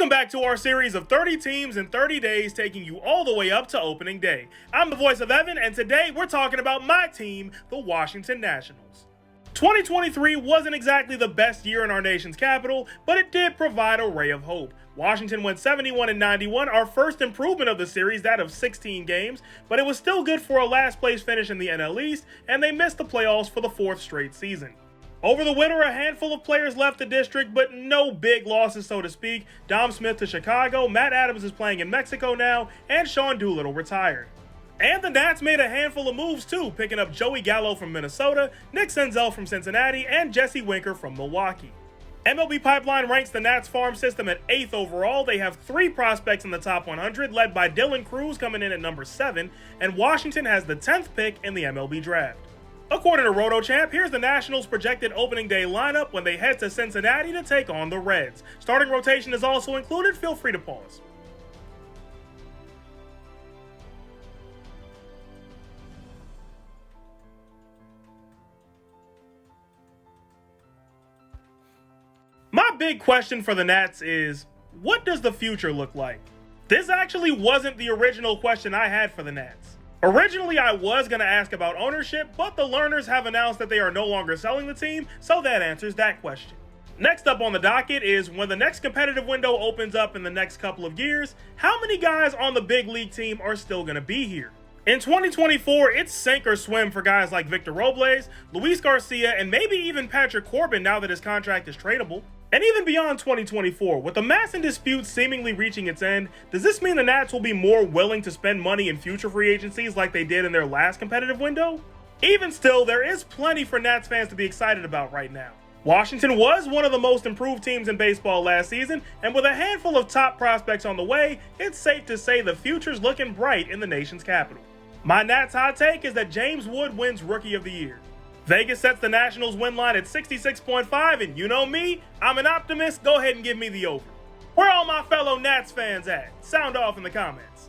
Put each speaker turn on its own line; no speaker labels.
Welcome back to our series of 30 teams in 30 days, taking you all the way up to opening day. I'm the voice of Evan, and today we're talking about my team, the Washington Nationals. 2023 wasn't exactly the best year in our nation's capital, but it did provide a ray of hope. Washington went 71-91, our first improvement of the series, that of 16 games, but it was still good for a last place finish in the NL East, and they missed the playoffs for the fourth straight season. Over the winter, a handful of players left the district, but no big losses, so to speak. Dom Smith to Chicago, Matt Adams is playing in Mexico now, and Sean Doolittle retired. And the Nats made a handful of moves too, picking up Joey Gallo from Minnesota, Nick Senzel from Cincinnati, and Jesse Winker from Milwaukee. MLB Pipeline ranks the Nats farm system at 8th overall. They have 3 prospects in the top 100, led by Dylan Cruz coming in at number 7, and Washington has the 10th pick in the MLB draft. According to RotoChamp, here's the Nationals' projected opening day lineup when they head to Cincinnati to take on the Reds. Starting rotation is also included. Feel free to pause. My big question for the Nats is, what does the future look like? This actually wasn't the original question I had for the Nats. Originally, I was going to ask about ownership, but the Lerners have announced that they are no longer selling the team, so that answers that question. Next up on the docket is, when the next competitive window opens up in the next couple of years, how many guys on the big league team are still going to be here? In 2024, it's sink or swim for guys like Victor Robles, Luis Garcia, and maybe even Patrick Corbin now that his contract is tradable. And even beyond 2024, with the MASN dispute seemingly reaching its end, does this mean the Nats will be more willing to spend money in future free agencies like they did in their last competitive window? Even still, there is plenty for Nats fans to be excited about right now. Washington was one of the most improved teams in baseball last season, and with a handful of top prospects on the way, it's safe to say the future's looking bright in the nation's capital. My Nats hot take is that James Wood wins Rookie of the Year. Vegas sets the Nationals win line at 66.5, and you know me, I'm an optimist. Go ahead and give me the over. Where are all my fellow Nats fans at? Sound off in the comments.